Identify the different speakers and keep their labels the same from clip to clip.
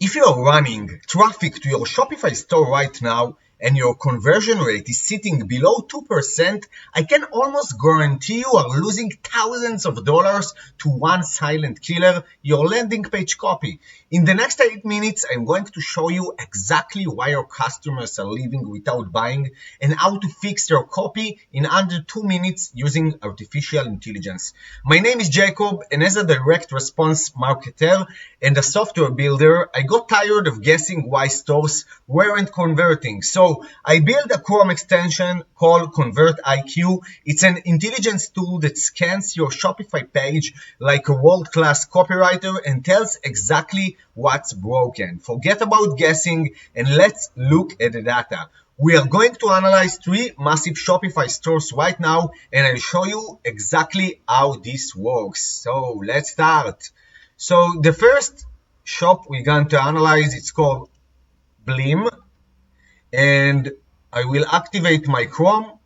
Speaker 1: If you're running traffic to your Shopify store right now and your conversion rate is sitting below 2%, I can almost guarantee you are losing thousands of dollars to one silent killer, your landing page copy. In the next 8 minutes, I'm going to show you exactly why your customers are leaving without buying and how to fix their copy in under 2 minutes using artificial intelligence. My name is Jacob, and as a direct response marketer and a software builder, I got tired of guessing why stores weren't converting. So I built a Chrome extension called ConvertIQ. It's an intelligence tool that scans your Shopify page like a world-class copywriter and tells exactly what's broken. Forget about guessing and let's look at the data. We are going to analyze 3 massive Shopify stores right now, and I'll show you exactly how this works. So let's start. So the first shop we're going to analyze, it's called Blim, and I will activate my Chrome.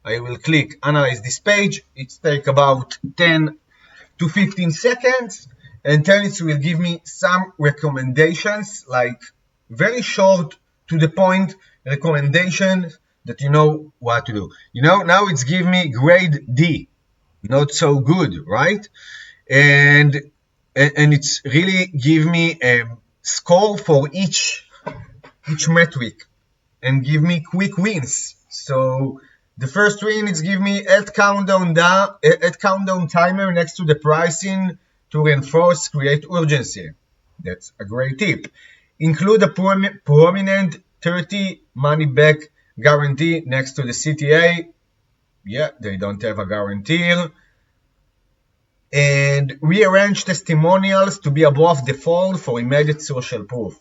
Speaker 1: I will click analyze this page. It takes about 10 to 15 seconds, and then it will give me some recommendations, like very short to the point recommendations that you know what to do. Now it's give me grade D, not so good, right? And it's really give me a score for each metric and give me quick wins. So the first win is give me add countdown timer next to the pricing to reinforce create urgency. That's a great tip. Include a prominent 30 money back guarantee next to the CTA. Yeah, they don't have a guarantee. And rearrange testimonials to be above default for immediate social proof.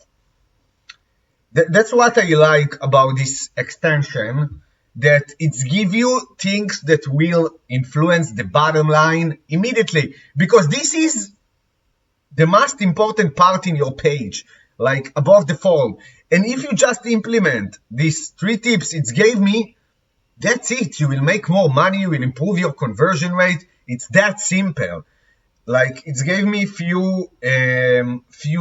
Speaker 1: That's what I like about this extension, that it's give you things that will influence the bottom line immediately, because this is the most important part in your page, like above the fold. And if you just implement these 3 tips it gave me, that's it. You will make more money, you will improve your conversion rate. It's that simple. Like it gave me few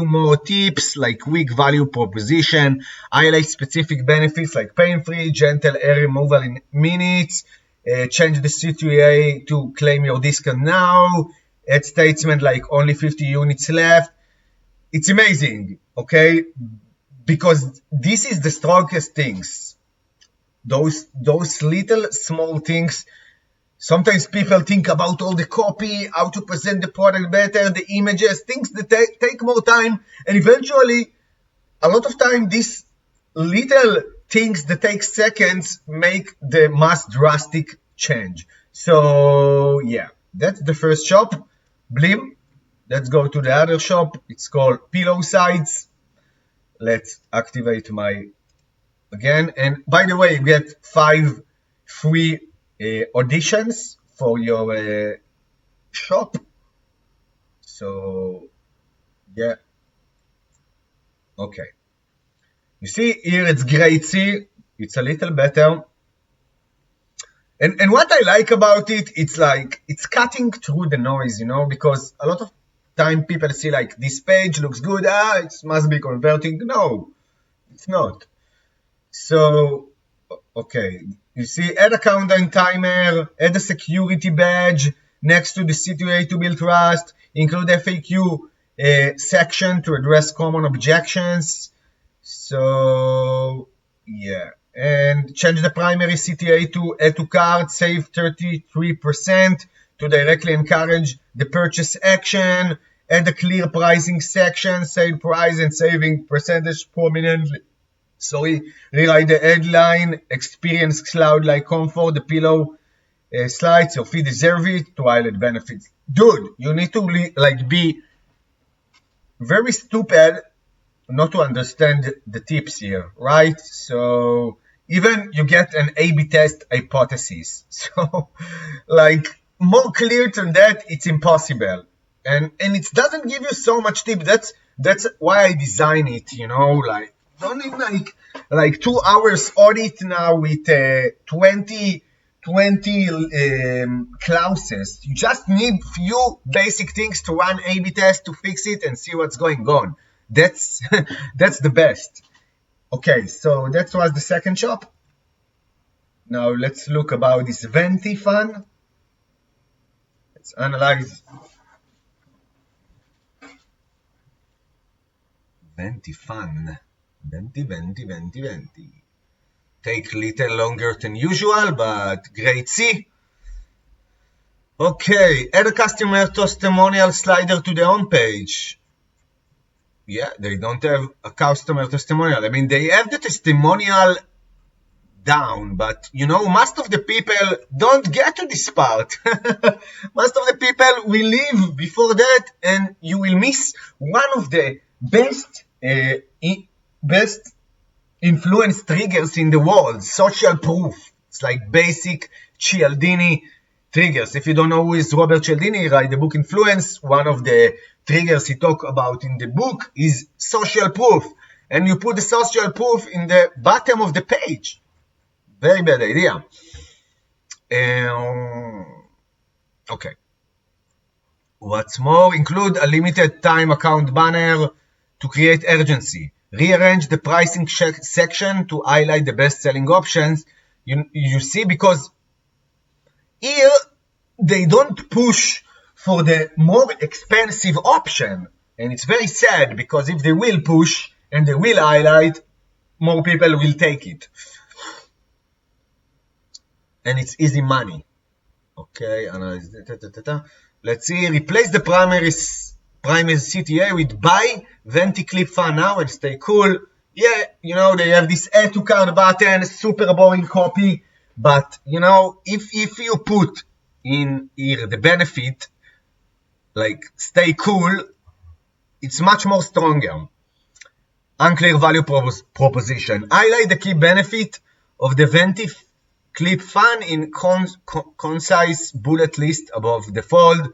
Speaker 1: more tips, like weak value proposition, highlight specific benefits like pain-free, gentle error removal in minutes, change the CTA to claim your discount now, add statement like only 50 units left. It's amazing, okay? Because this is the strongest things. Those little small things. Sometimes people think about all the copy, how to present the product better, the images, things that take more time. And eventually, a lot of time, these little things that take seconds make the most drastic change. So yeah, that's the first shop, Blim. Let's go to the other shop. It's called Pillow Sites. Let's activate my again. And by the way, you get 5 free auditions for your shop. So yeah, okay. You see here it's grade C. It's a little better. And what I like about it, it's like it's cutting through the noise, because a lot of time people see like this page looks good, it must be converting. No, it's not. So okay, you see, add a countdown timer, add a security badge next to the CTA to build trust, include FAQ section to address common objections. So yeah, and change the primary CTA to add to cart, save 33% to directly encourage the purchase action, add a clear pricing section, sale price and saving percentage prominently. Rewrite the headline, experience cloud-like comfort, the pillow slides, your fee deserve it, to highlight benefits. Dude, you need to be very stupid not to understand the tips here, right? So even you get an A/B test hypothesis. So more clear than that, it's impossible. And it doesn't give you so much tip. That's why I design it, don't need like 2 hours audit now with 20 clauses. You just need few basic things to run A/B test to fix it and see what's going on. That's that's the best. Okay, so that was the second shop. Now let's look about this Venti fun. Let's analyze Venti fun. Venti. Take little longer than usual, but great see. Okay, add a customer testimonial slider to the home page. Yeah, they don't have a customer testimonial. I mean, they have the testimonial down, but you know, most of the people don't get to this part. Most of the people will leave before that, and you will miss one of the best influence triggers in the world, social proof. It's like basic Cialdini triggers. If you don't know who is Robert Cialdini, write the book Influence. One of the triggers he talk about in the book is social proof. And you put the social proof in the bottom of the page. Very bad idea. Okay. What's more, include a limited time account banner to create urgency. Rearrange the pricing section to highlight the best-selling options. You see, because here they don't push for the more expensive option. And it's very sad, because if they will push and they will highlight, more people will take it. And it's easy money. Okay, analyze. Let's see, replace the primary CTA with buy Venti clip fun now and stay cool. Yeah, you know, they have this add to cart button, super boring copy, but you know, if you put in here the benefit, like stay cool, it's much more stronger. Unclear value proposition. Highlight the key benefit of the Venti clip fun in concise bullet list above the fold.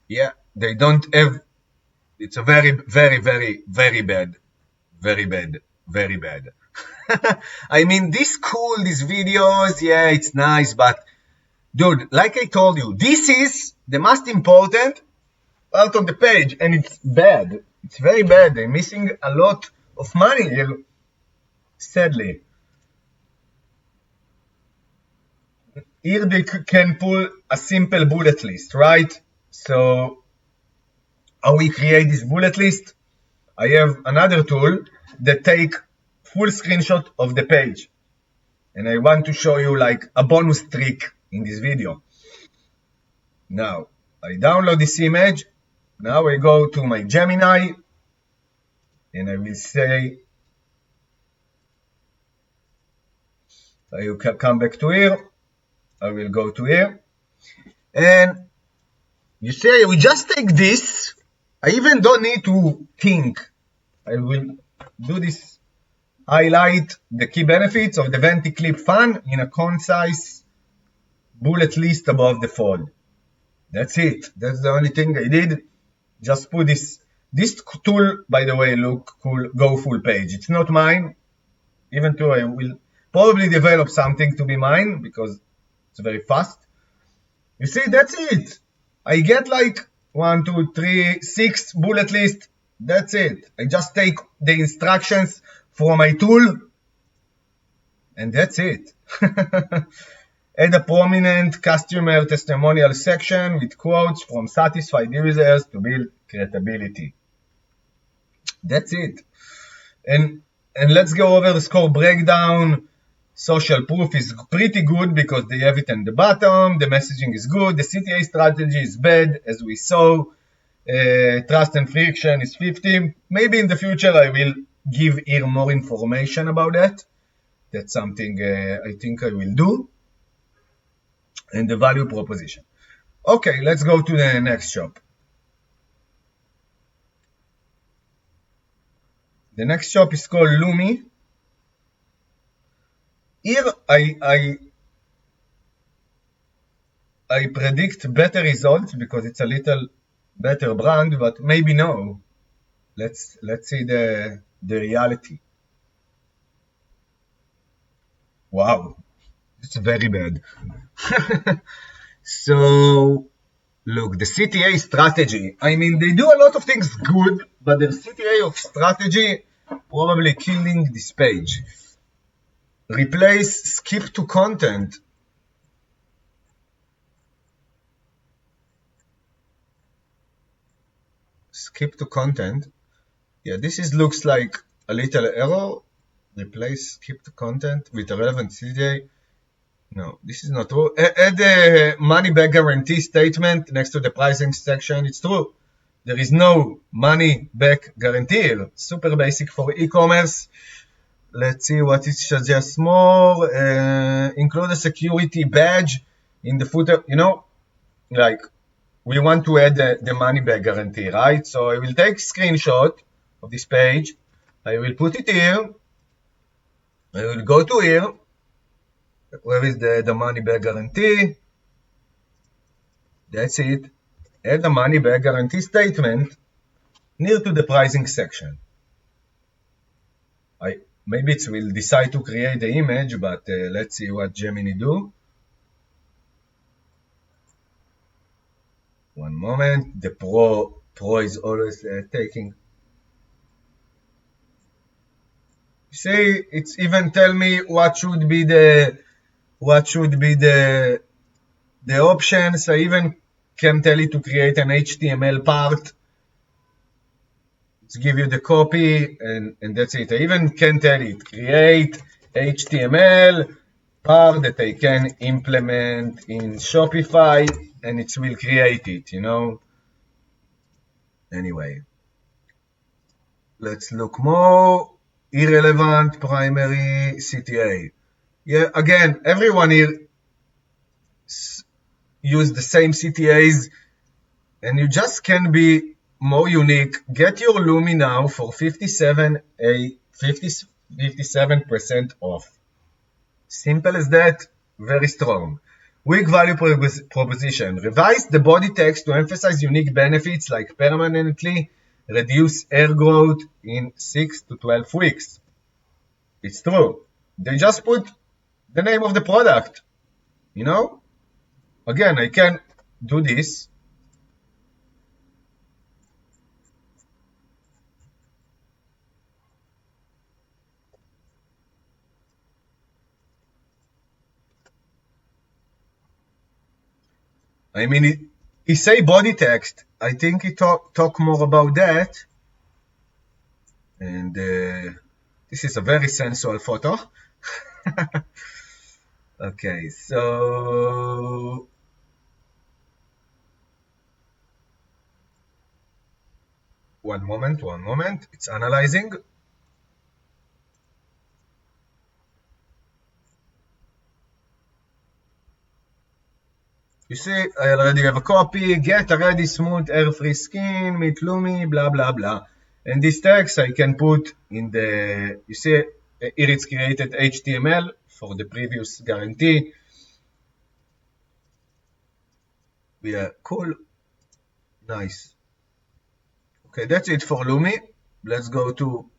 Speaker 1: Yeah, they don't have. It's a very bad. I mean, these videos, yeah, it's nice, but dude, like I told you, this is the most important part of the page, and it's bad. It's very bad. They're missing a lot of money here, sadly. Here they can pull a simple bullet list, right? So how we create this bullet list? I have another tool that take full screenshot of the page. And I want to show you like a bonus trick in this video. Now, I download this image. Now I go to my Gemini. And I will say, I will come back to here. I will go to here. And you see, I will just take this. I even don't need to think. I will do this, highlight the key benefits of the Venti clip fun in a concise bullet list above the fold. That's it. That's the only thing I did. Just put this. This tool, by the way, look cool. Go full page. It's not mine. Even though I will probably develop something to be mine because it's very fast. You see, that's it. I get like 1, 2, 3, 6 bullet list. That's it. I just take the instructions from my tool, and that's it. Add a prominent customer testimonial section with quotes from satisfied users to build credibility. That's it. And let's go over the score breakdown. Social proof is pretty good because they have it in the bottom. The messaging is good. The CTA strategy is bad, as we saw. Trust and friction is 50. Maybe in the future I will give here more information about that. That's something I think I will do. And the value proposition. Okay, let's go to the next shop. The next shop is called Lumi. Here I predict better results because it's a little better brand, but maybe no. Let's see the reality. Wow, it's very bad. So look, the CTA strategy. I mean, they do a lot of things good, but the CTA of strategy probably killing this page. Replace skip to content. Skip to content. Yeah, looks like a little error. Replace skip to content with a relevant CTA. No, this is not true. Add a money back guarantee statement next to the pricing section. It's true. There is no money back guarantee here. Super basic for e-commerce. Let's see what it suggests more. Include a security badge in the footer. Like we want to add the money back guarantee, right? So I will take screenshot of this page. I will put it here. I will go to here. Where is the money back guarantee? That's it. Add the money back guarantee statement near to the pricing section. Maybe it will decide to create the image, but let's see what Gemini do. One moment. The Pro is always taking. See, it's even tell me what should be the options. I even can tell it to create an HTML part. Let's give you the copy, and that's it. I even can tell it create HTML part that I can implement in Shopify, and it will create it. Anyway, let's look more. Irrelevant primary CTA. Yeah, again, everyone here use the same CTAs, and you just can be more unique. Get your Lumi now for 57% off. Simple as that, very strong. Weak value proposition. Revise the body text to emphasize unique benefits like permanently reduce hair growth in 6 to 12 weeks. It's true. They just put the name of the product. Again, I can do this. I mean, he say body text. I think he talk more about that. And this is a very sensual photo. Okay, so one moment. It's analyzing. You see, I already have a copy. Get already smooth, hair-free skin, meet Lumi, blah, blah, blah. And this text I can put in the, you see, here it's created HTML for the previous guarantee. Yeah, cool. Nice. Okay, that's it for Lumi. Let's go to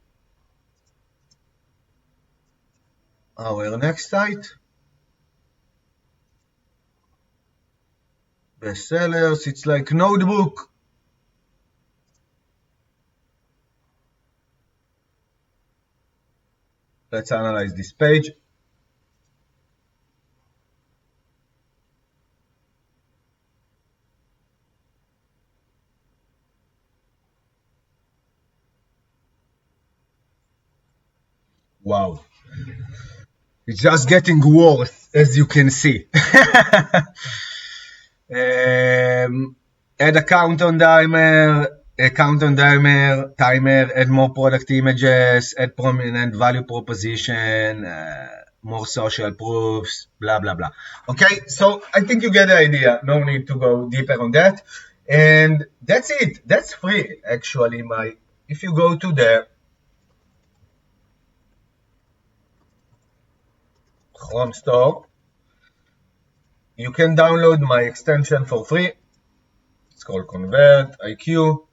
Speaker 1: our next site. Bestsellers, it's like notebook. Let's analyze this page. Wow. It's just getting worse, as you can see. Add a countdown timer, add more product images, add prominent value proposition, more social proofs, blah, blah, blah. Okay, so I think you get the idea. No need to go deeper on that. And that's it. That's free, actually. If you go to the Chrome store, you can download my extension for free. It's called ConvertIQ.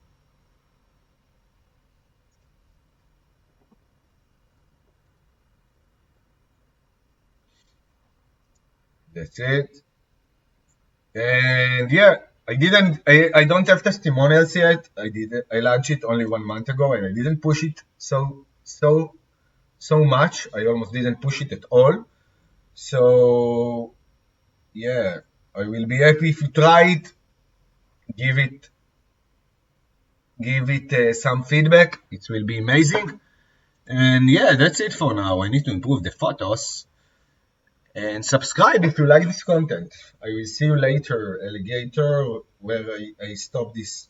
Speaker 1: That's it. And yeah, I don't have testimonials yet. I launched it only 1 month ago, and I didn't push it so much. I almost didn't push it at all. So yeah, I will be happy if you try it. Give it some feedback. It will be amazing. And yeah, that's it for now. I need to improve the photos. And subscribe if you like this content. I will see you later, alligator, where I stop this